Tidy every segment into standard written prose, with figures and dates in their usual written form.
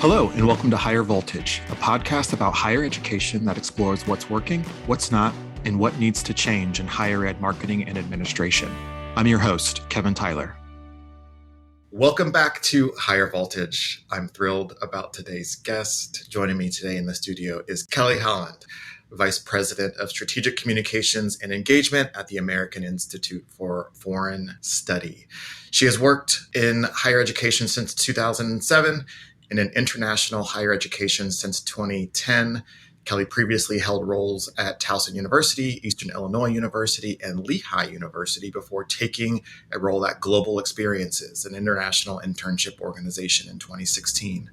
Hello, and welcome to Higher Voltage, a podcast about higher education that explores what's working, what's not, and what needs to change in higher ed marketing and administration. I'm your host, Kevin Tyler. Welcome back to Higher Voltage. I'm thrilled about today's guest. Joining me today in the studio is Kelly Holland, Vice President of Strategic Communications and Engagement at the American Institute for Foreign Study. She has worked in higher education since 2007 and in international higher education since 2010. Kelly previously held roles at Towson University, Eastern Illinois University, and Lehigh University before taking a role at Global Experiences, an international internship organization, in 2016.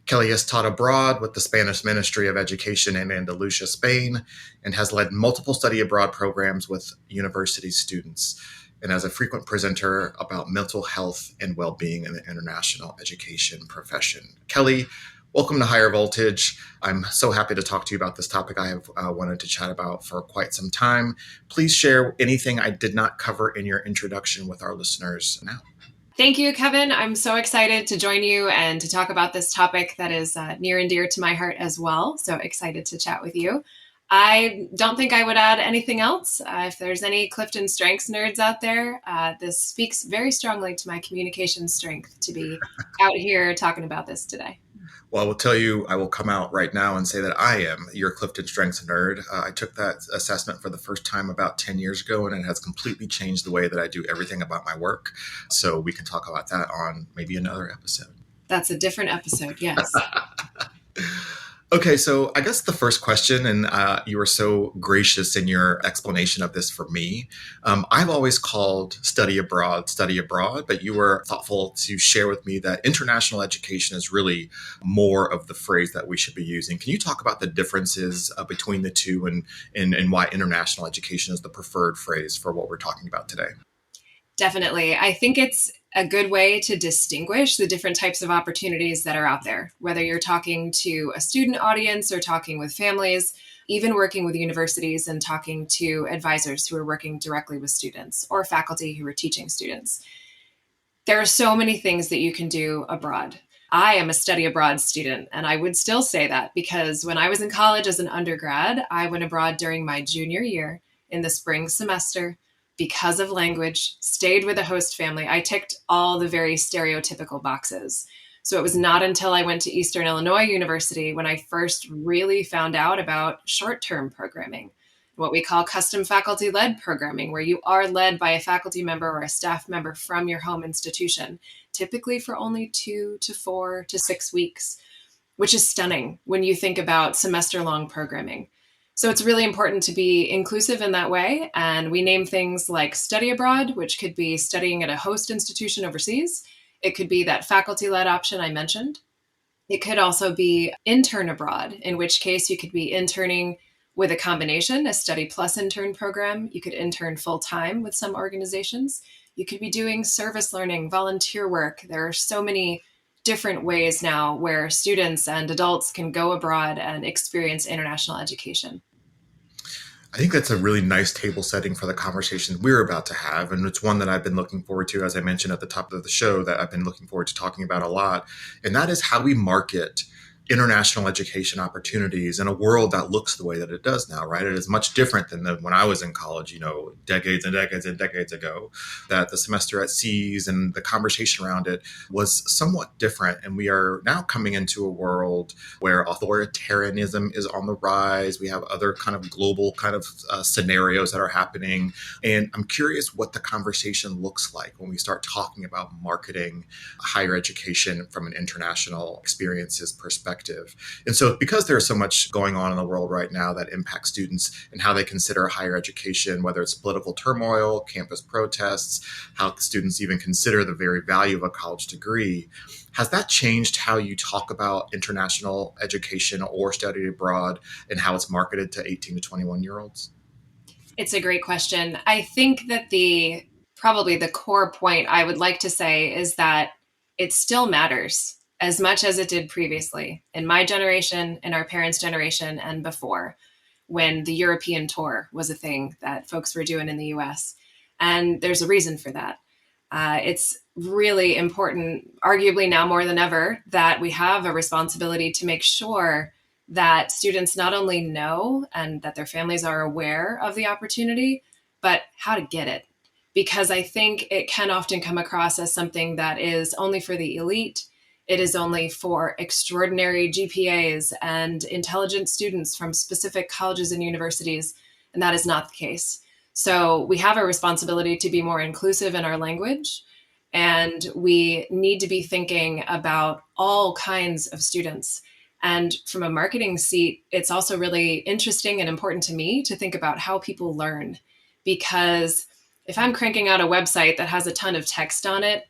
Kelly has taught abroad with the Spanish Ministry of Education in Andalusia, Spain, and has led multiple study abroad programs with university students, and as a frequent presenter about mental health and well-being in the international education profession. Kelly, welcome to Higher Voltage. I'm so happy to talk to you about this topic I have wanted to chat about for quite some time. Please share anything I did not cover in your introduction with our listeners now. Thank you, Kevin. I'm so excited to join you and to talk about this topic that is near and dear to my heart as well. So excited to chat with you. I don't think I would add anything else. If there's any Clifton Strengths nerds out there, this speaks very strongly to my communication strength to be out here talking about this today. Well, I will tell you, I will come out right now and say that I am your Clifton Strengths nerd. I took that assessment for the first time about 10 years ago, and it has completely changed the way that I do everything about my work. So we can talk about that on maybe another episode. That's a different episode, yes. Okay, so I guess the first question, and you were so gracious in your explanation of this for me. I've always called study abroad, but you were thoughtful to share with me that international education is really more of the phrase that we should be using. Can you talk about the differences between the two and why international education is the preferred phrase for what we're talking about today? Definitely. I think it's a good way to distinguish the different types of opportunities that are out there, whether you're talking to a student audience or talking with families, even working with universities and talking to advisors who are working directly with students or faculty who are teaching students. There are so many things that you can do abroad. I am a study abroad student, and I would still say that because when I was in college as an undergrad, I went abroad during my junior year in the spring semester. Because of language, stayed with a host family. I ticked all the very stereotypical boxes. So it was not until I went to Eastern Illinois University when I first really found out about short-term programming, what we call custom faculty-led programming, where you are led by a faculty member or a staff member from your home institution, typically for only 2 to 4 to 6 weeks, which is stunning when you think about semester-long programming. So it's really important to be inclusive in that way. And we name things like study abroad, which could be studying at a host institution overseas. It could be that faculty-led option I mentioned. It could also be intern abroad, in which case you could be interning with a combination, a study plus intern program. You could intern full-time with some organizations. You could be doing service learning, volunteer work. There are so many different ways now where students and adults can go abroad and experience international education. I think that's a really nice table setting for the conversation we're about to have. And it's one that I've been looking forward to, as I mentioned at the top of the show, that I've been looking forward to talking about a lot. And that is how we market international education opportunities in a world that looks the way that it does now, right? It is much different than when I was in college, decades and decades and decades ago, that the semester at seas and the conversation around it was somewhat different. And we are now coming into a world where authoritarianism is on the rise. We have other kind of global scenarios that are happening. And I'm curious what the conversation looks like when we start talking about marketing higher education from an international experiences perspective. And so because there's so much going on in the world right now that impacts students and how they consider higher education, whether it's political turmoil, campus protests, how students even consider the very value of a college degree, has that changed how you talk about international education or study abroad and how it's marketed to 18 to 21-year-olds? It's a great question. I think that probably the core point I would like to say is that it still matters as much as it did previously in my generation, in our parents' generation, and before, when the European tour was a thing that folks were doing in the US. And there's a reason for that. It's really important, arguably now more than ever, that we have a responsibility to make sure that students not only know and that their families are aware of the opportunity, but how to get it. Because I think it can often come across as something that is only for the elite. It is only for extraordinary GPAs and intelligent students from specific colleges and universities. And that is not the case. So we have a responsibility to be more inclusive in our language. And we need to be thinking about all kinds of students. And from a marketing seat, it's also really interesting and important to me to think about how people learn. Because if I'm cranking out a website that has a ton of text on it,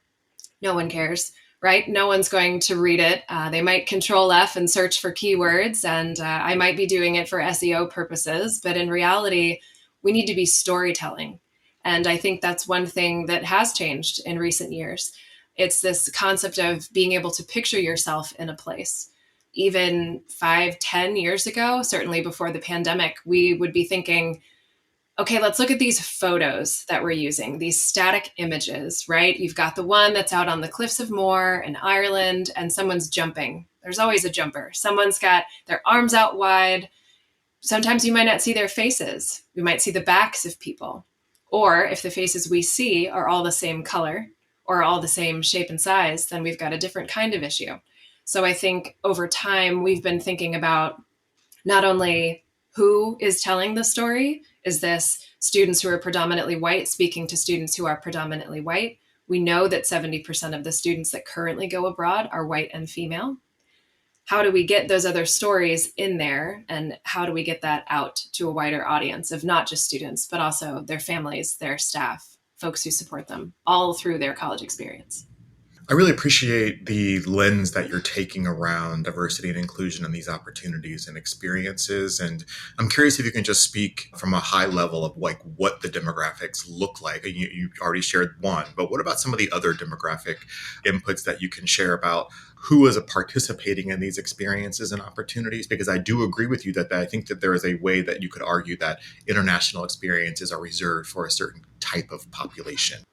no one cares, right? No one's going to read it. They might Control F and search for keywords, and I might be doing it for SEO purposes. But in reality, we need to be storytelling. And I think that's one thing that has changed in recent years. It's this concept of being able to picture yourself in a place. Even 5-10 years ago, certainly before the pandemic, we would be thinking, okay, let's look at these photos that we're using, these static images, right? You've got the one that's out on the cliffs of Moher in Ireland and someone's jumping. There's always a jumper. Someone's got their arms out wide. Sometimes you might not see their faces. We might see the backs of people. Or if the faces we see are all the same color or all the same shape and size, then we've got a different kind of issue. So I think over time, we've been thinking about not only who is telling the story. Is this students who are predominantly white speaking to students who are predominantly white? We know that 70% of the students that currently go abroad are white and female. How do we get those other stories in there? And how do we get that out to a wider audience of not just students, but also their families, their staff, folks who support them all through their college experience? I really appreciate the lens that you're taking around diversity and inclusion and these opportunities and experiences. And I'm curious if you can just speak from a high level of like what the demographics look like. You already shared one, but what about some of the other demographic inputs that you can share about who is participating in these experiences and opportunities? Because I do agree with you that I think that there is a way that you could argue that international experiences are reserved for a certain type of population.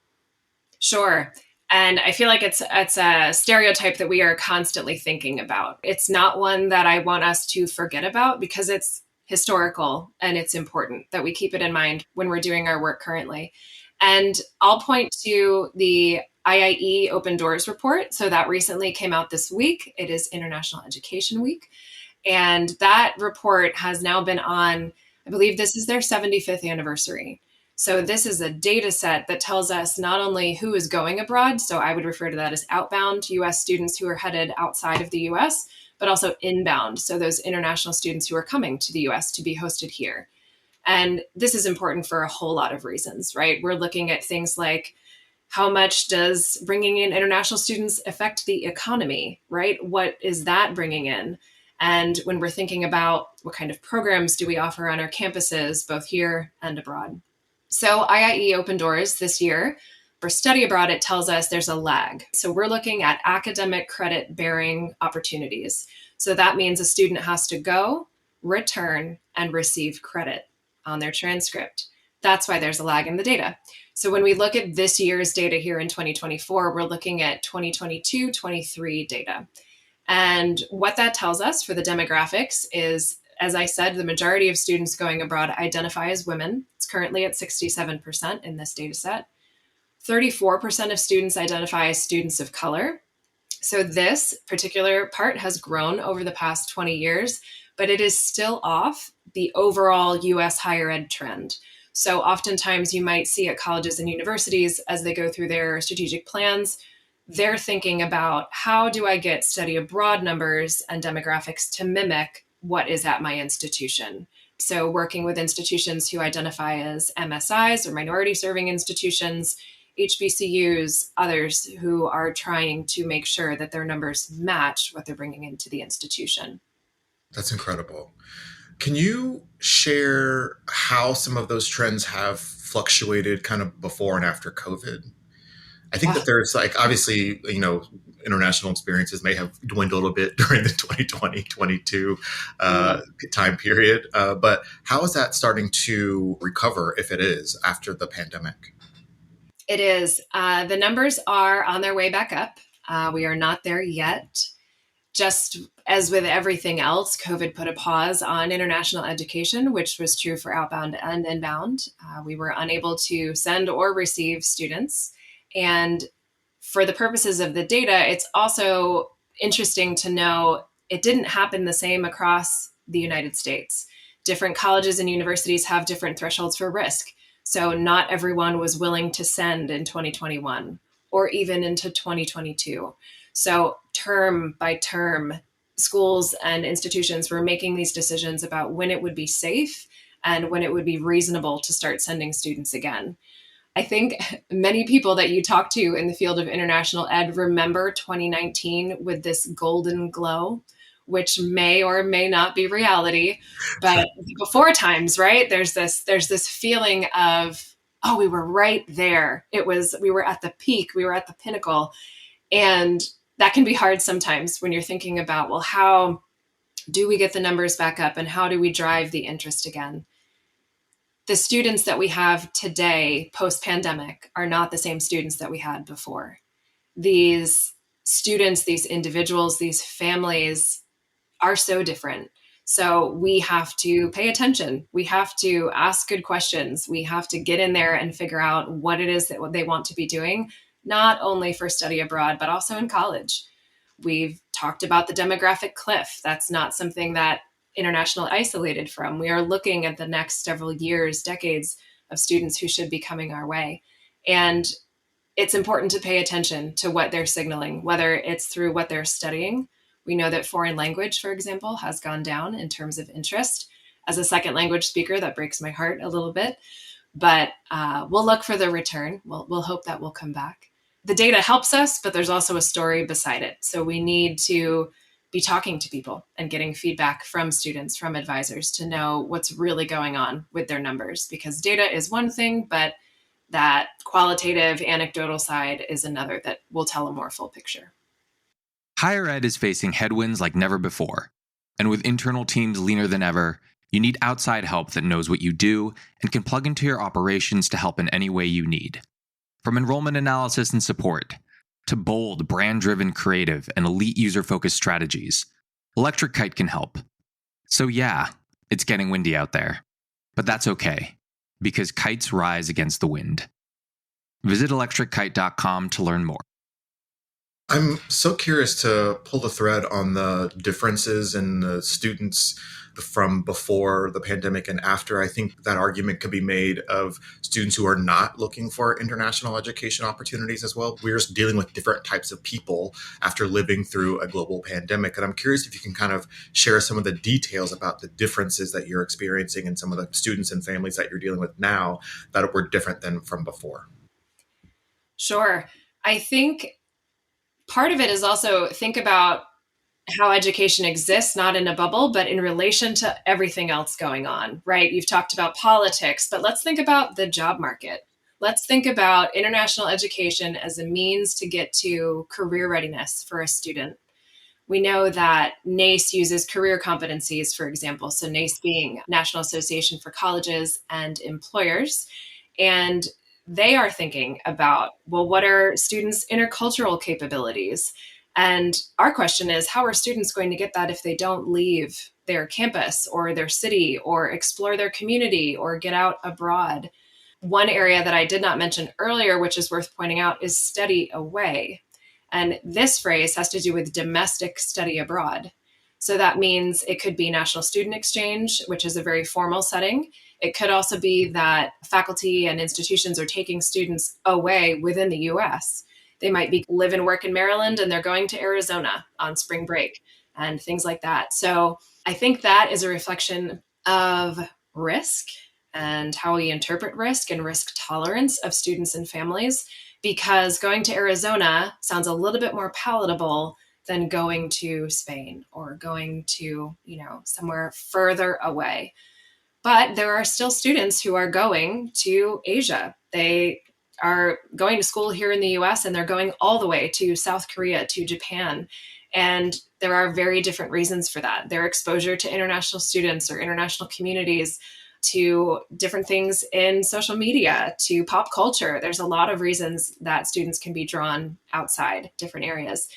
Sure. And I feel like it's a stereotype that we are constantly thinking about. It's not one that I want us to forget about because it's historical and it's important that we keep it in mind when we're doing our work currently. And I'll point to the IIE Open Doors report. So that recently came out this week. It is International Education Week. And that report has now been on, I believe this is their 75th anniversary. So this is a data set that tells us not only who is going abroad, so I would refer to that as outbound US students who are headed outside of the US, but also inbound, so those international students who are coming to the US to be hosted here. And this is important for a whole lot of reasons, right? We're looking at things like how much does bringing in international students affect the economy, right? What is that bringing in? And when we're thinking about what kind of programs do we offer on our campuses, both here and abroad. So IIE Open Doors this year, for study abroad, it tells us there's a lag. So we're looking at academic credit bearing opportunities. So that means a student has to go, return, and receive credit on their transcript. That's why there's a lag in the data. So when we look at this year's data here in 2024, we're looking at 2022-23 data. And what that tells us for the demographics is, as I said, the majority of students going abroad identify as women. It's currently at 67% in this data set. 34% of students identify as students of color. So this particular part has grown over the past 20 years, but it is still off the overall US higher ed trend. So oftentimes you might see at colleges and universities as they go through their strategic plans, they're thinking about how do I get study abroad numbers and demographics to mimic what is at my institution. So working with institutions who identify as MSIs or minority serving institutions, HBCUs, others who are trying to make sure that their numbers match what they're bringing into the institution. That's incredible. Can you share how some of those trends have fluctuated kind of before and after COVID? I think that there's obviously, international experiences may have dwindled a bit during the 2020-22 time period. But how is that starting to recover, if it is, after the pandemic? It is. The numbers are on their way back up. We are not there yet. Just as with everything else, COVID put a pause on international education, which was true for outbound and inbound. We were unable to send or receive students. And for the purposes of the data, it's also interesting to know it didn't happen the same across the United States. Different colleges and universities have different thresholds for risk. So not everyone was willing to send in 2021 or even into 2022. So term by term, schools and institutions were making these decisions about when it would be safe and when it would be reasonable to start sending students again. I think many people that you talk to in the field of international ed remember 2019 with this golden glow, which may or may not be reality. But before times, right? There's this feeling of, oh, we were right there. We were at the peak, we were at the pinnacle. And that can be hard sometimes when you're thinking about, well, how do we get the numbers back up and how do we drive the interest again? The students that we have today, post-pandemic, are not the same students that we had before. These students, these individuals, these families are so different. So we have to pay attention. We have to ask good questions. We have to get in there and figure out what it is that they want to be doing, not only for study abroad, but also in college. We've talked about the demographic cliff. That's not something that international isolated from. We are looking at the next several years, decades of students who should be coming our way. And it's important to pay attention to what they're signaling, whether it's through what they're studying. We know that foreign language, for example, has gone down in terms of interest. As a second language speaker, that breaks my heart a little bit, but we'll look for the return. We'll hope that will come back. The data helps us, but there's also a story beside it. So we need to be talking to people and getting feedback from students, from advisors to know what's really going on with their numbers, because data is one thing, but that qualitative anecdotal side is another that will tell a more full picture. Higher ed is facing headwinds like never before. And with internal teams leaner than ever, you need outside help that knows what you do and can plug into your operations to help in any way you need. From enrollment analysis and support, to bold, brand-driven creative and elite user-focused strategies, Electric Kite can help. So yeah, it's getting windy out there. But that's okay, because kites rise against the wind. Visit electrickite.com to learn more. I'm so curious to pull the thread on the differences in the students from before the pandemic and after. I think that argument could be made of students who are not looking for international education opportunities as well. We're just dealing with different types of people after living through a global pandemic. And I'm curious if you can kind of share some of the details about the differences that you're experiencing and some of the students and families that you're dealing with now that were different than from before. Sure. I think part of it is also think about how education exists, not in a bubble, but in relation to everything else going on, right? You've talked about politics, but let's think about the job market. Let's think about international education as a means to get to career readiness for a student. We know that NACE uses career competencies, for example. So NACE being National Association for Colleges and Employers. And they are thinking about, well, what are students' intercultural capabilities? And our question is, how are students going to get that if they don't leave their campus or their city or explore their community or get out abroad? One area that I did not mention earlier, which is worth pointing out, is study away. And this phrase has to do with domestic study abroad. So that means it could be National Student Exchange, which is a very formal setting. It could also be that faculty and institutions are taking students away within the US. They might live and work in Maryland and they're going to Arizona on spring break and things like that. So I think that is a reflection of risk and how we interpret risk and risk tolerance of students and families, because going to Arizona sounds a little bit more palatable than going to Spain or going to, somewhere further away. But there are still students who are going to Asia. They are going to school here in the US and they're going all the way to South Korea, to Japan. And there are very different reasons for that. Their exposure to international students or international communities to different things in social media, to pop culture. There's a lot of reasons that students can be drawn outside different areas.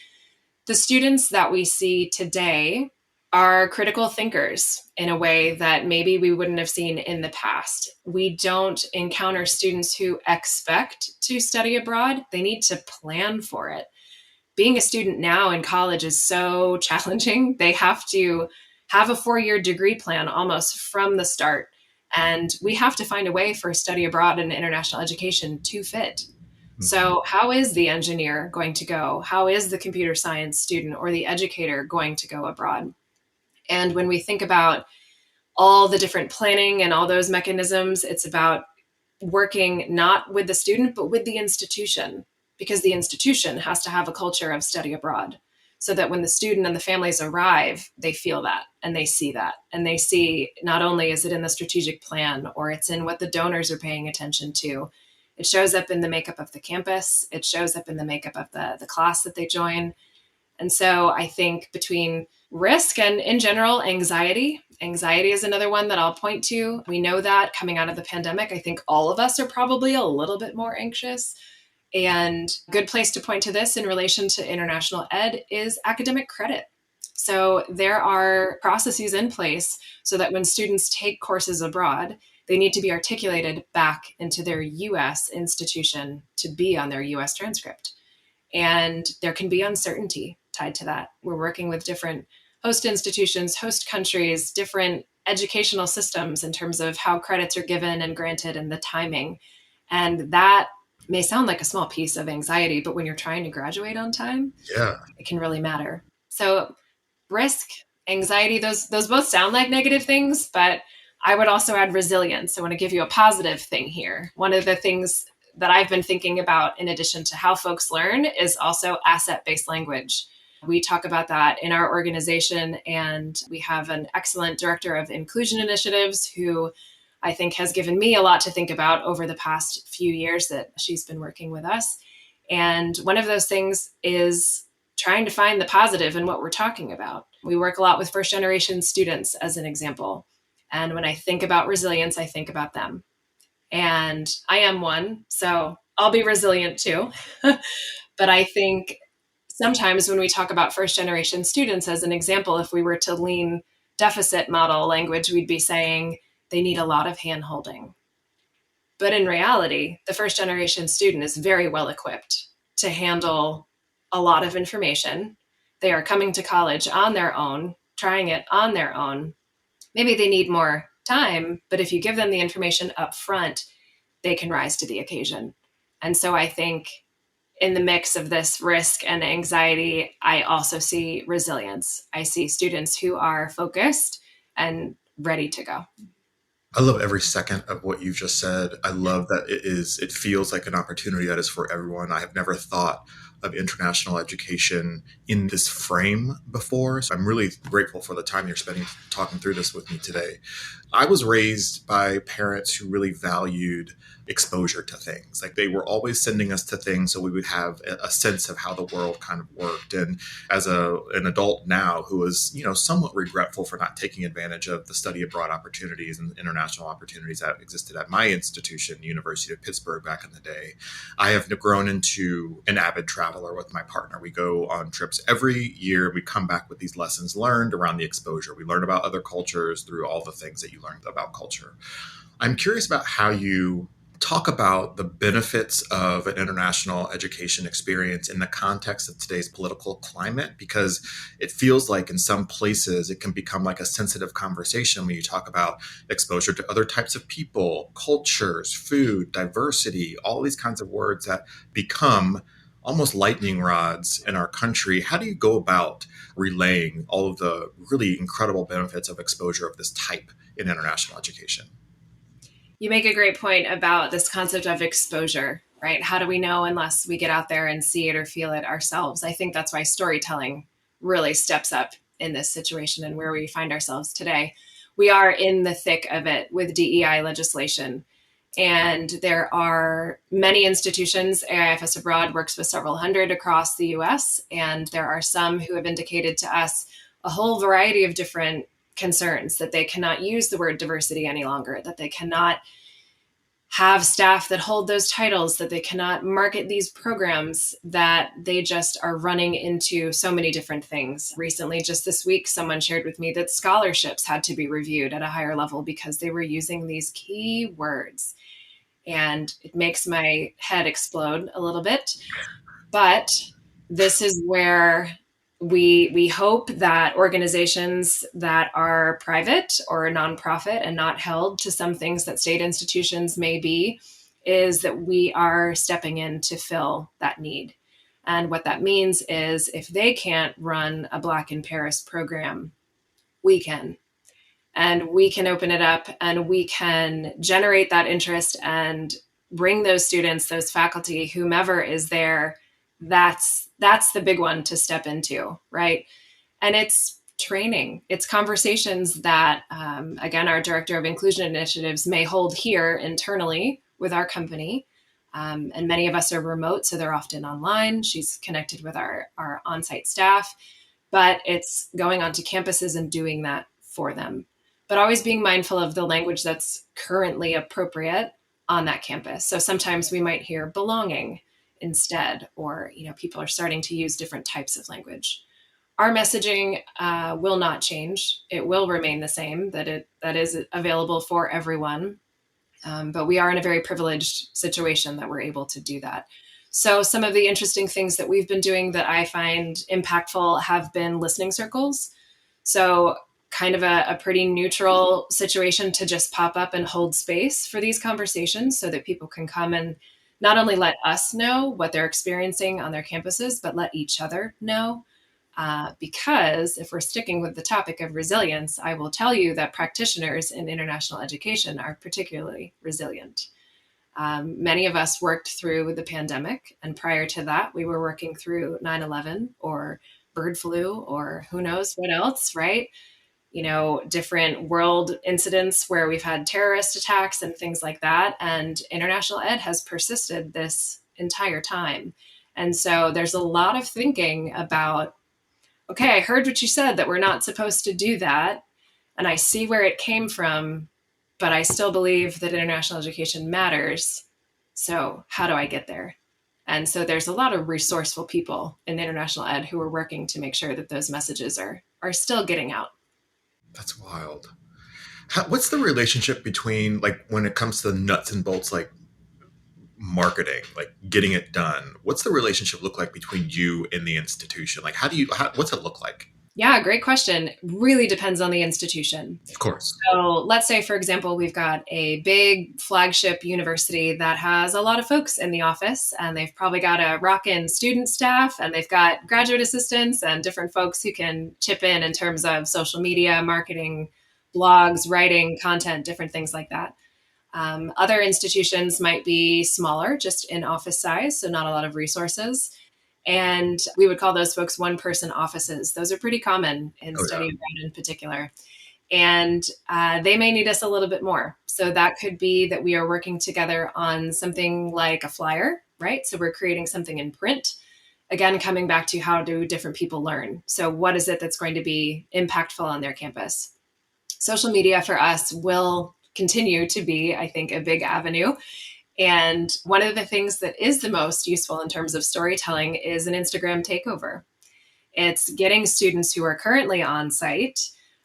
The students that we see today are critical thinkers in a way that maybe we wouldn't have seen in the past. We don't encounter students who expect to study abroad. They need to plan for it. Being a student now in college is so challenging. They have to have a 4-year degree plan almost from the start. And we have to find a way for study abroad and international education to fit. So how is the engineer going to go? How is the computer science student or the educator going to go abroad? And when we think about all the different planning and all those mechanisms, it's about working not with the student, but with the institution, because the institution has to have a culture of study abroad so that when the student and the families arrive, they feel that and they see that. And they see not only is it in the strategic plan or it's in what the donors are paying attention to, it shows up in the makeup of the campus. It shows up in the makeup of the class that they join. And so I think between risk and, in general, anxiety is another one that I'll point to. We know that coming out of the pandemic, I think all of us are probably a little bit more anxious. And a good place to point to this in relation to international ed is academic credit. So there are processes in place so that when students take courses abroad, they need to be articulated back into their U.S. institution to be on their U.S. transcript. And there can be uncertainty tied to that. We're working with different host institutions, host countries, different educational systems in terms of how credits are given and granted and the timing. And that may sound like a small piece of anxiety, but when you're trying to graduate on time, it can really matter. So risk, anxiety, those both sound like negative things, but I would also add resilience. I want to give you a positive thing here. One of the things that I've been thinking about in addition to how folks learn is also asset-based language. We talk about that in our organization, and we have an excellent director of inclusion initiatives who I think has given me a lot to think about over the past few years that she's been working with us. And one of those things is trying to find the positive in what we're talking about. We work a lot with first generation students as an example. And when I think about resilience, I think about them. And I am one, so I'll be resilient too. But I think sometimes when we talk about first generation students as an example, if we were to lean deficit model language, we'd be saying they need a lot of hand-holding. But in reality, the first generation student is very well equipped to handle a lot of information. They are coming to college on their own, trying it on their own. Maybe they need more time, but if you give them the information up front, they can rise to the occasion. And so I think in the mix of this risk and anxiety, I also see resilience. I see students who are focused and ready to go. I love every second of what you've just said. I love that it feels like an opportunity that is for everyone. I have never thought of international education in this frame before. So I'm really grateful for the time you're spending talking through this with me today. I was raised by parents who really valued exposure to things. Like they were always sending us to things so we would have a sense of how the world kind of worked. And as an adult now who is, somewhat regretful for not taking advantage of the study abroad opportunities and international opportunities that existed at my institution, University of Pittsburgh, back in the day, I have grown into an avid traveler with my partner. We go on trips every year. We come back with these lessons learned around the exposure. We learn about other cultures through all the things that you learned about culture. I'm curious about how you talk about the benefits of an international education experience in the context of today's political climate, because it feels like in some places it can become like a sensitive conversation when you talk about exposure to other types of people, cultures, food, diversity, all these kinds of words that become almost lightning rods in our country. How do you go about relaying all of the really incredible benefits of exposure of this type in international education? You make a great point about this concept of exposure, right? How do we know unless we get out there and see it or feel it ourselves? I think that's why storytelling really steps up in this situation and where we find ourselves today. We are in the thick of it with DEI legislation. And there are many institutions. AIFS Abroad works with several hundred across the US. And there are some who have indicated to us a whole variety of different concerns that they cannot use the word diversity any longer, that they cannot have staff that hold those titles, that they cannot market these programs, that they just are running into so many different things. Recently, just this week, someone shared with me that scholarships had to be reviewed at a higher level because they were using these key words. And it makes my head explode a little bit. But this is where we hope that organizations that are private or nonprofit and not held to some things that state institutions may be, is that we are stepping in to fill that need. And what that means is if they can't run a Black in Paris program, we can. And we can open it up and we can generate that interest and bring those students, those faculty, whomever is there. That's the big one to step into, right? And it's training. It's conversations that, again, our Director of Inclusion Initiatives may hold here internally with our company. And many of us are remote, so they're often online. She's connected with our on-site staff, but it's going onto campuses and doing that for them. But always being mindful of the language that's currently appropriate on that campus. So sometimes we might hear belonging instead, or people are starting to use different types of language. Our messaging will not change. It will remain the same, that is available for everyone. But we are in a very privileged situation that we're able to do that. So some of the interesting things that we've been doing that I find impactful have been listening circles. So kind of a pretty neutral situation to just pop up and hold space for these conversations so that people can come and not only let us know what they're experiencing on their campuses, but let each other know. Because if we're sticking with the topic of resilience, I will tell you that practitioners in international education are particularly resilient. Many of us worked through the pandemic, and prior to that, we were working through 9/11 or bird flu or who knows what else, right? Different world incidents where we've had terrorist attacks and things like that. And international ed has persisted this entire time. And so there's a lot of thinking about, okay, I heard what you said that we're not supposed to do that. And I see where it came from, but I still believe that international education matters. So how do I get there? And so there's a lot of resourceful people in international ed who are working to make sure that those messages are still getting out. That's wild. What's the relationship between, like, when it comes to the nuts and bolts, like marketing, like getting it done? What's the relationship look like between you and the institution? Like, what's it look like? Yeah, great question. Really depends on the institution. Of course. So let's say, for example, we've got a big flagship university that has a lot of folks in the office, and they've probably got a rockin' student staff, and they've got graduate assistants and different folks who can chip in terms of social media, marketing, blogs, writing, content, different things like that. Other institutions might be smaller, just in office size, so not a lot of resources. And we would call those folks one-person offices. Those are pretty common in study abroad in particular. And they may need us a little bit more. So that could be that we are working together on something like a flyer, right? So we're creating something in print. Again, coming back to how do different people learn? So what is it that's going to be impactful on their campus? Social media for us will continue to be, I think, a big avenue. And one of the things that is the most useful in terms of storytelling is an Instagram takeover. It's getting students who are currently on site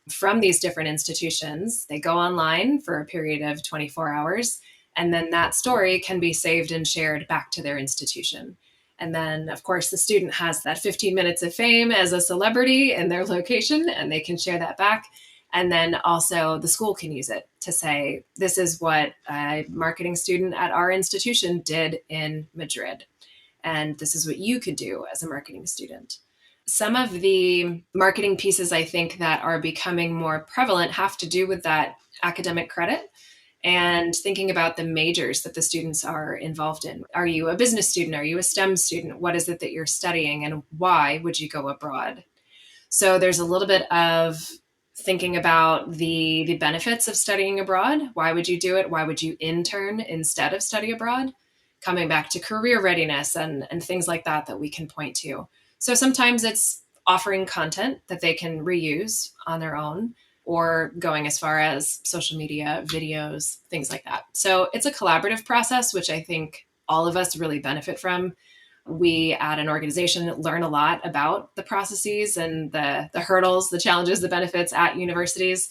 from these different institutions. They go online for a period of 24 hours, and then that story can be saved and shared back to their institution. And then, of course, the student has that 15 minutes of fame as a celebrity in their location, and they can share that back. And then also the school can use it to say, this is what a marketing student at our institution did in Madrid. And this is what you could do as a marketing student. Some of the marketing pieces, I think, that are becoming more prevalent have to do with that academic credit and thinking about the majors that the students are involved in. Are you a business student? Are you a STEM student? What is it that you're studying, and why would you go abroad? So there's a little bit of thinking about the benefits of studying abroad. Why would you do it? Why would you intern instead of study abroad? Coming back to career readiness and things like that we can point to. So sometimes it's offering content that they can reuse on their own, or going as far as social media, videos, things like that. So it's a collaborative process, which I think all of us really benefit from. We at an organization learn a lot about the processes and the hurdles, the challenges, the benefits at universities.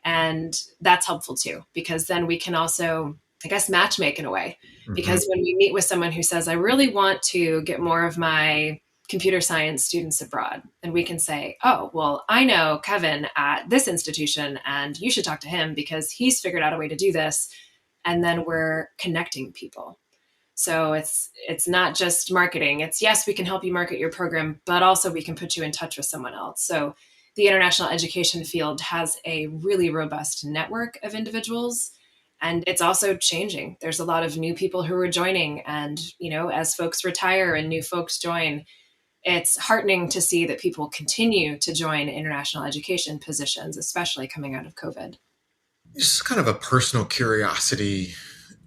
And that's helpful too, because then we can also, I guess, matchmake in a way. Because when we meet with someone who says, I really want to get more of my computer science students abroad, and we can say, oh, well, I know Kevin at this institution, and you should talk to him because he's figured out a way to do this. And then we're connecting people. So it's not just marketing. It's, yes, we can help you market your program, but also we can put you in touch with someone else. So the international education field has a really robust network of individuals, and it's also changing. There's a lot of new people who are joining, and, as folks retire and new folks join, it's heartening to see that people continue to join international education positions, especially coming out of COVID. Just kind of a personal curiosity.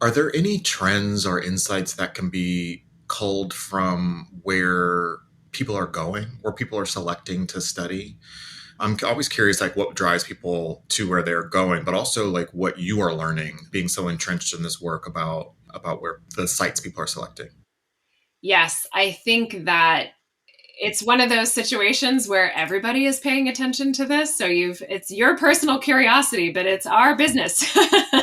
Are there any trends or insights that can be culled from where people are going, where people are selecting to study? I'm always curious, like what drives people to where they're going, but also like what you are learning, being so entrenched in this work about where the sites people are selecting. Yes, I think that it's one of those situations where everybody is paying attention to this. So it's your personal curiosity, but it's our business.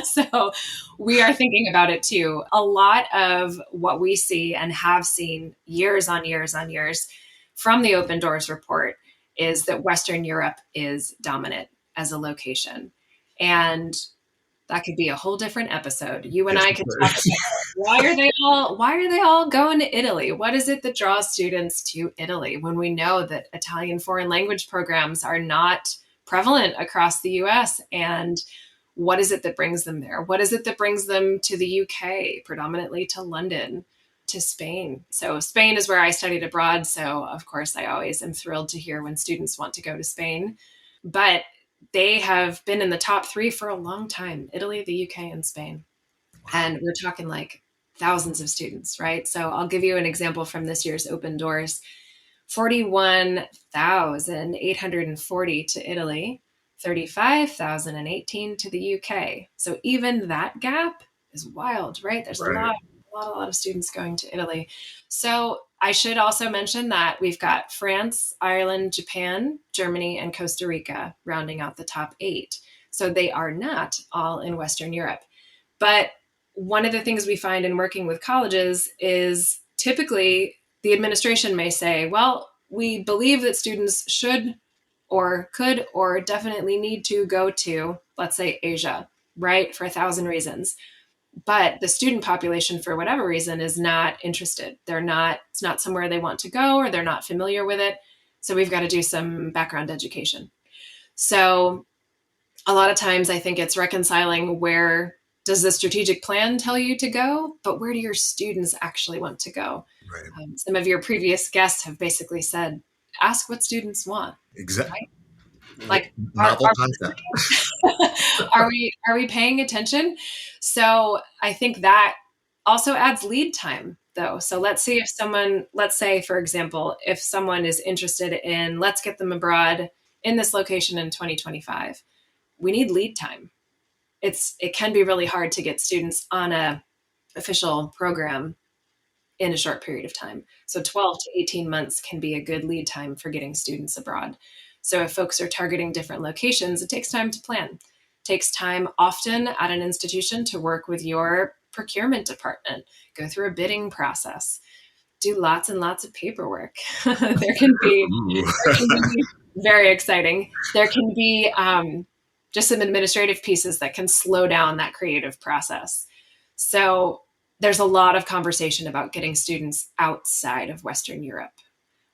So we are thinking about it too. A lot of what we see and have seen years on years on years from the Open Doors report is that Western Europe is dominant as a location. And that could be a whole different episode. You and I could talk about why are they all going to Italy? What is it that draws students to Italy when we know that Italian foreign language programs are not prevalent across the US? And what is it that brings them there? What is it that brings them to the UK, predominantly to London, to Spain? So Spain is where I studied abroad. So of course, I always am thrilled to hear when students want to go to Spain. But they have been in the top 3 for a long time: Italy, the UK, and Spain. And we're talking like thousands of students, right? So I'll give you an example from this year's Open Doors. 41,840 to Italy, 35,018 to the UK. So even that gap is wild, right? There's Right. a lot of students going to Italy. So I should also mention that we've got France, Ireland, Japan, Germany, and Costa Rica rounding out the top 8. So they are not all in Western Europe. But one of the things we find in working with colleges is typically the administration may say, well, we believe that students should or could or definitely need to go to, let's say, Asia, right, for 1,000 reasons. But the student population, for whatever reason, is not interested. It's not somewhere they want to go, or they're not familiar with it. So we've got to do some background education. So a lot of times I think it's reconciling, where does the strategic plan tell you to go, but where do your students actually want to go? Right. Some of your previous guests have basically said, ask what students want. Exactly. Right? Like, novel concept. are we paying attention? So I think that also adds lead time, though. So let's say, for example, if someone is interested in, let's get them abroad in this location in 2025, we need lead time. It can be really hard to get students on a official program in a short period of time. So 12 to 18 months can be a good lead time for getting students abroad. So if folks are targeting different locations, it takes time to plan. It takes time often at an institution to work with your procurement department, go through a bidding process, do lots and lots of paperwork. There can be very exciting. There can be just some administrative pieces that can slow down that creative process. So there's a lot of conversation about getting students outside of Western Europe,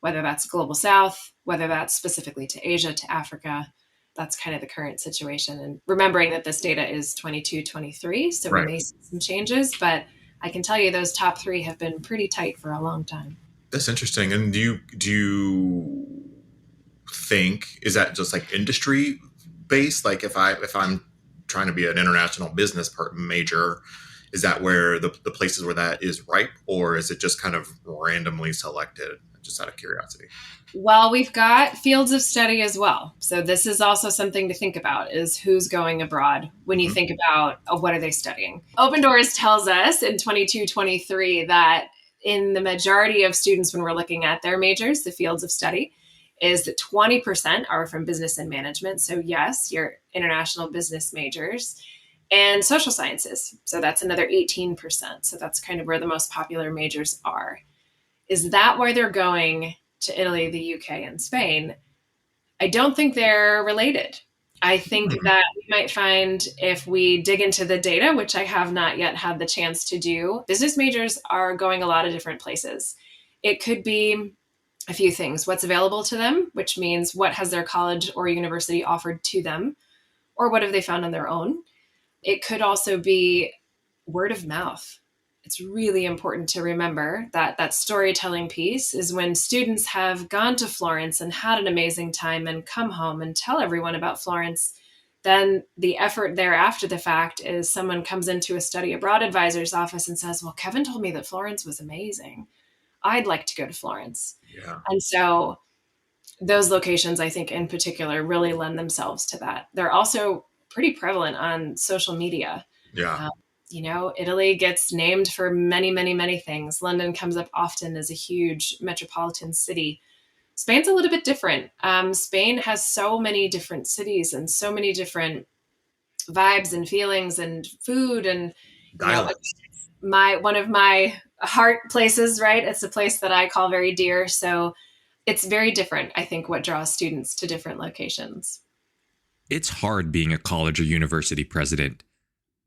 whether that's Global South, whether that's specifically to Asia, to Africa. That's kind of the current situation. And remembering that this data is 22-23, so Right. we may see some changes, but I can tell you those top 3 have been pretty tight for a long time. That's interesting. And do you think, is that just like industry based? Like if I'm trying to be an international business major, is that where the places where that is ripe, or is it just kind of randomly selected? just out of curiosity? Well, we've got fields of study as well. So this is also something to think about, is who's going abroad when you think about what are they studying. Open Doors tells us in 22-23 that in the majority of students, when we're looking at their majors, the fields of study, is that 20% are from business and management. So yes, your international business majors, and social sciences. So that's another 18%. So that's kind of where the most popular majors are. Is that why they're going to Italy, the UK, and Spain? I don't think they're related. I think that we might find, if we dig into the data, which I have not yet had the chance to do, business majors are going a lot of different places. It could be a few things. What's available to them, which means what has their college or university offered to them, or what have they found on their own? It could also be word of mouth. It's really important to remember that that storytelling piece is when students have gone to Florence and had an amazing time and come home and tell everyone about Florence. Then the effort there after the fact is someone comes into a study abroad advisor's office and says, well, Kevin told me that Florence was amazing. I'd like to go to Florence. Yeah. And so those locations, I think in particular, really lend themselves to that. They're also pretty prevalent on social media. Yeah. Italy gets named for many, many, many things. London comes up often as a huge metropolitan city. Spain's a little bit different. Spain has so many different cities and so many different vibes and feelings and food and Dialects. One of my heart places, right? It's a place that I call very dear. So it's very different, I think, what draws students to different locations. It's hard being a college or university president.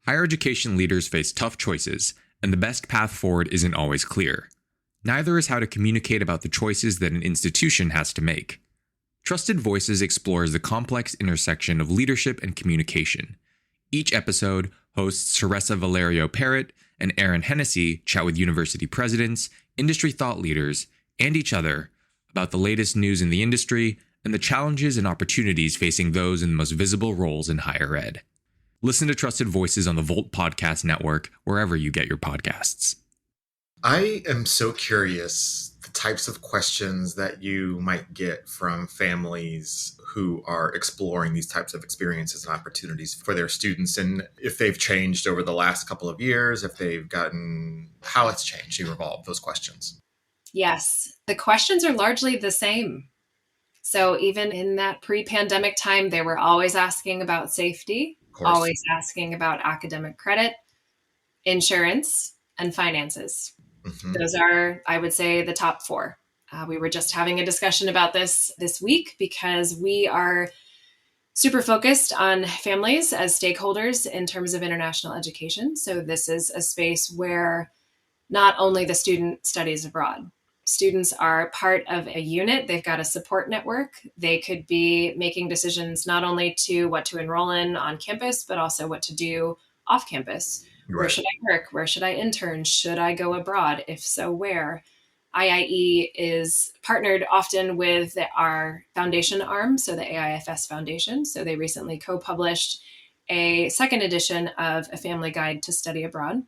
Higher education leaders face tough choices, and the best path forward isn't always clear. Neither is how to communicate about the choices that an institution has to make. Trusted Voices explores the complex intersection of leadership and communication. Each episode, hosts Teresa Valerio Parrott and Aaron Hennessy chat with university presidents, industry thought leaders, and each other about the latest news in the industry and the challenges and opportunities facing those in the most visible roles in higher ed. Listen to Trusted Voices on the Volt Podcast Network, wherever you get your podcasts. I am so curious the types of questions that you might get from families who are exploring these types of experiences and opportunities for their students, and if they've changed over the last couple of years, how it's changed, you evolved those questions. Yes, the questions are largely the same. So even in that pre-pandemic time, they were always asking about safety, always asking about academic credit, insurance, and finances. Mm-hmm. Those are, I would say, the top four. We were just having a discussion about this week because we are super focused on families as stakeholders in terms of international education. So this is a space where not only the student studies abroad. Students are part of a unit. They've got a support network. They could be making decisions not only to what to enroll in on campus, but also what to do off campus. Right. Where should I work? Where should I intern? Should I go abroad? If so, where? IIE is partnered often with our foundation arm, so the AIFS Foundation. So they recently co-published a second edition of A Family Guide to Study Abroad.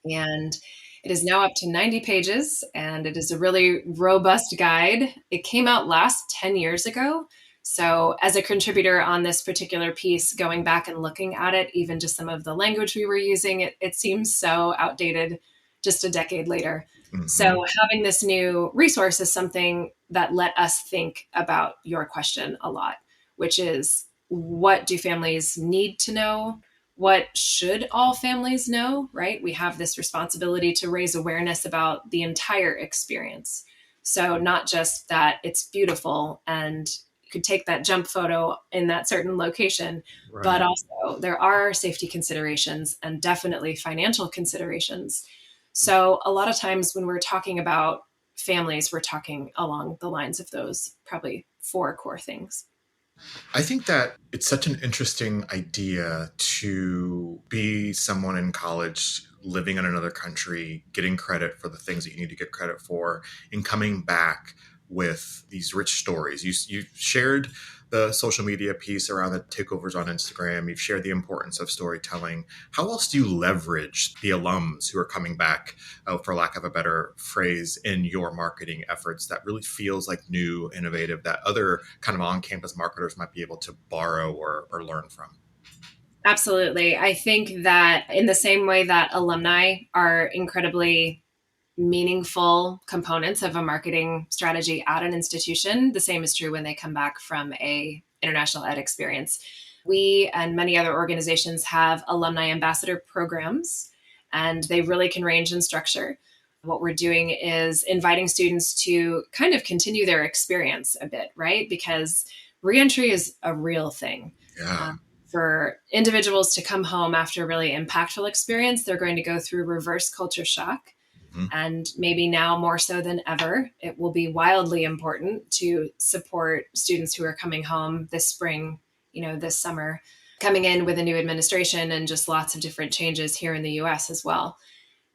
And it is now up to 90 pages, and it is a really robust guide. It came out last 10 years ago. So as a contributor on this particular piece, going back and looking at it, even just some of the language we were using, it seems so outdated just a decade later. Mm-hmm. So having this new resource is something that let us think about your question a lot, which is, what do families need to know? What should all families know, right? We have this responsibility to raise awareness about the entire experience. So not just that it's beautiful and you could take that jump photo in that certain location, right, but also there are safety considerations and definitely financial considerations. So a lot of times when we're talking about families, we're talking along the lines of those probably four core things. I think that it's such an interesting idea to be someone in college, living in another country, getting credit for the things that you need to get credit for, and coming back with these rich stories. You shared the social media piece around the takeovers on Instagram. You've shared the importance of storytelling. How else do you leverage the alums who are coming back, for lack of a better phrase, in your marketing efforts that really feels like new, innovative, that other kind of on-campus marketers might be able to borrow or learn from? Absolutely. I think that in the same way that alumni are incredibly meaningful components of a marketing strategy at an institution, the same is true when they come back from a international ed experience. We and many other organizations have alumni ambassador programs, and they really can range in structure. What we're doing is inviting students to kind of continue their experience a bit, right? Because reentry is a real thing. Yeah. For individuals to come home after a really impactful experience, they're going to go through reverse culture shock. And maybe now more so than ever, it will be wildly important to support students who are coming home this spring, this summer, coming in with a new administration and just lots of different changes here in the US as well.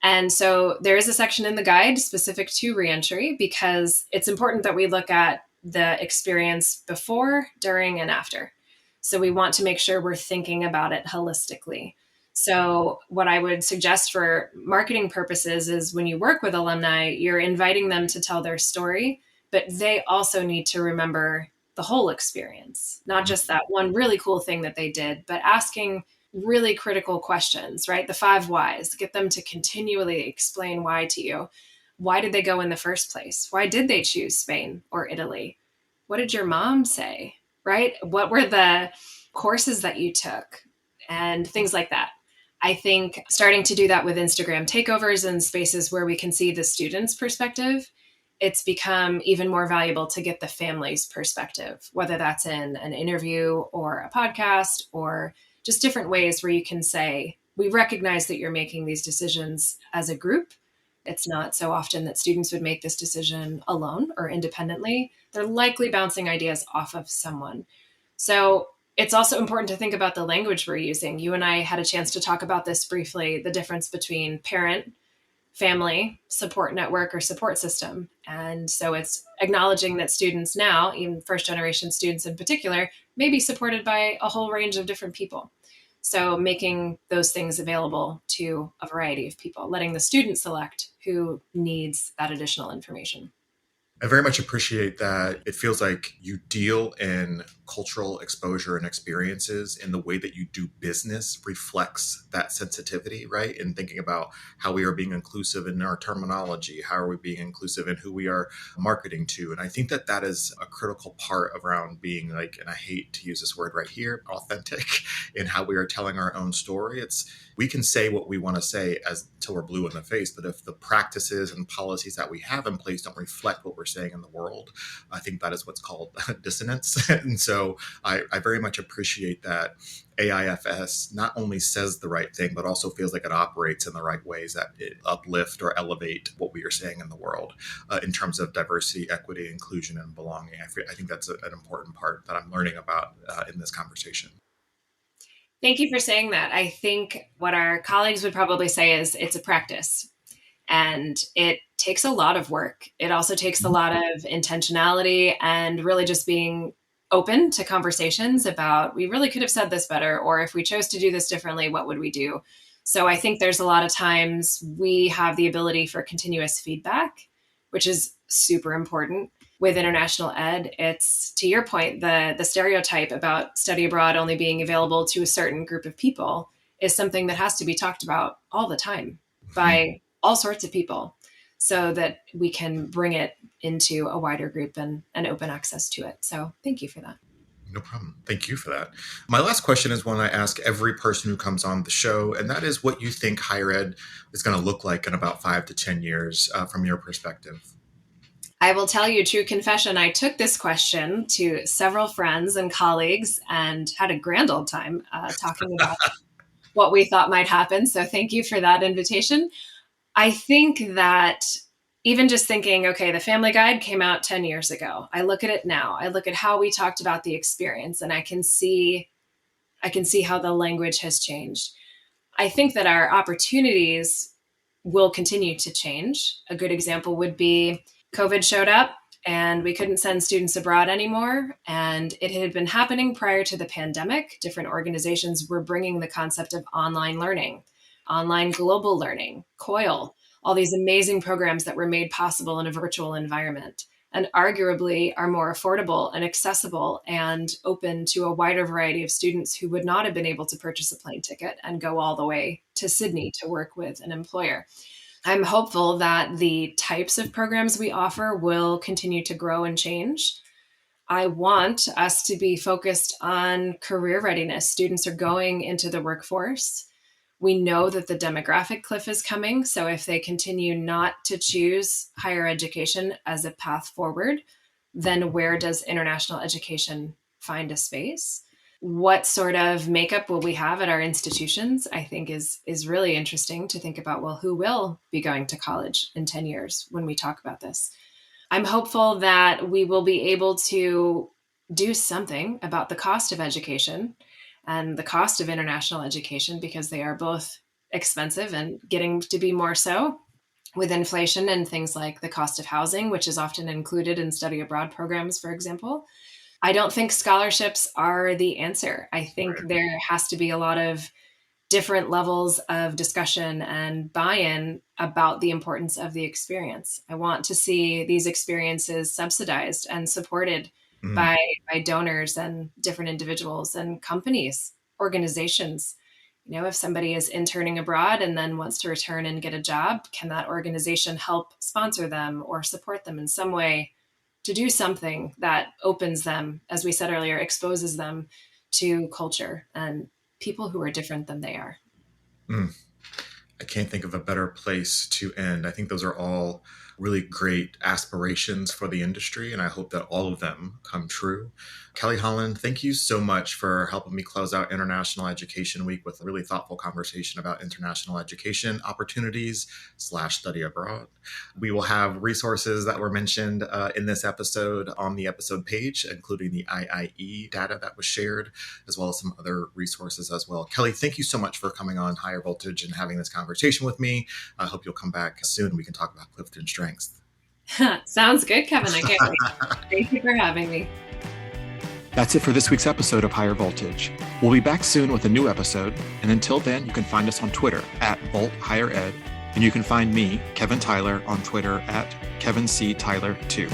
And so there is a section in the guide specific to reentry because it's important that we look at the experience before, during, and after. So we want to make sure we're thinking about it holistically. So what I would suggest for marketing purposes is when you work with alumni, you're inviting them to tell their story, but they also need to remember the whole experience, not just that one really cool thing that they did, but asking really critical questions, right? The 5 whys, get them to continually explain why to you. Why did they go in the first place? Why did they choose Spain or Italy? What did your mom say, right? What were the courses that you took and things like that? I think starting to do that with Instagram takeovers and spaces where we can see the students' perspective, it's become even more valuable to get the family's perspective, whether that's in an interview or a podcast or just different ways where you can say, we recognize that you're making these decisions as a group. It's not so often that students would make this decision alone or independently. They're likely bouncing ideas off of someone. So it's also important to think about the language we're using. You and I had a chance to talk about this briefly, the difference between parent, family, support network, or support system. And so it's acknowledging that students now, even first generation students in particular, may be supported by a whole range of different people. So making those things available to a variety of people, letting the student select who needs that additional information. I very much appreciate that. It feels like you deal in cultural exposure and experiences in the way that you do business reflects that sensitivity, right? And thinking about how we are being inclusive in our terminology, how are we being inclusive in who we are marketing to? And I think that that is a critical part around being like, and I hate to use this word right here, authentic in how we are telling our own story. We can say what we want to say as till we're blue in the face, but if the practices and policies that we have in place don't reflect what we're saying in the world, I think that is what's called dissonance. And so I very much appreciate that AIFS not only says the right thing, but also feels like it operates in the right ways that it uplift or elevate what we are saying in the world in terms of diversity, equity, inclusion, and belonging. I think that's an important part that I'm learning about in this conversation. Thank you for saying that. I think what our colleagues would probably say is it's a practice and it takes a lot of work. It also takes a lot of intentionality and really just being open to conversations about, we really could have said this better, or if we chose to do this differently, what would we do? So I think there's a lot of times we have the ability for continuous feedback, which is super important. With international ed, it's, to your point, the stereotype about study abroad only being available to a certain group of people is something that has to be talked about all the time by all sorts of people so that we can bring it into a wider group and open access to it. So thank you for that. No problem. Thank you for that. My last question is one I ask every person who comes on the show, and that is what you think higher ed is going to look like in about 5 to 10 years from your perspective. I will tell you, true confession, I took this question to several friends and colleagues and had a grand old time talking about what we thought might happen. So thank you for that invitation. I think that even just thinking, okay, the Family Guide came out 10 years ago. I look at it now. I look at how we talked about the experience and I can see how the language has changed. I think that our opportunities will continue to change. A good example would be COVID showed up and we couldn't send students abroad anymore. And it had been happening prior to the pandemic. Different organizations were bringing the concept of online learning, online global learning, COIL, all these amazing programs that were made possible in a virtual environment, and arguably are more affordable and accessible and open to a wider variety of students who would not have been able to purchase a plane ticket and go all the way to Sydney to work with an employer. I'm hopeful that the types of programs we offer will continue to grow and change. I want us to be focused on career readiness. Students are going into the workforce. We know that the demographic cliff is coming. So if they continue not to choose higher education as a path forward, then where does international education find a space? What sort of makeup will we have at our institutions? I think is really interesting to think about, well, who will be going to college in 10 years when we talk about this? I'm hopeful that we will be able to do something about the cost of education and the cost of international education, because they are both expensive and getting to be more so with inflation and things like the cost of housing, which is often included in study abroad programs, for example. I don't think scholarships are the answer. I think there has to be a lot of different levels of discussion and buy-in about the importance of the experience. I want to see these experiences subsidized and supported by donors and different individuals and companies, organizations. If somebody is interning abroad and then wants to return and get a job, can that organization help sponsor them or support them in some way to do something that opens them, as we said earlier, exposes them to culture and people who are different than they are? I can't think of a better place to end. I think those are all really great aspirations for the industry, and I hope that all of them come true. Kelly Holland, thank you so much for helping me close out International Education Week with a really thoughtful conversation about international education opportunities / study abroad. We will have resources that were mentioned in this episode on the episode page, including the IIE data that was shared, as well as some other resources as well. Kelly, thank you so much for coming on Higher Voltage and having this conversation with me. I hope you'll come back soon and we can talk about Clifton strengths. Sounds good, Kevin. I can't wait. Thank you for having me. That's it for this week's episode of Higher Voltage. We'll be back soon with a new episode, and until then, you can find us on Twitter @VoltHigherEd, and you can find me, Kevin Tyler, on Twitter @KevinCTyler2.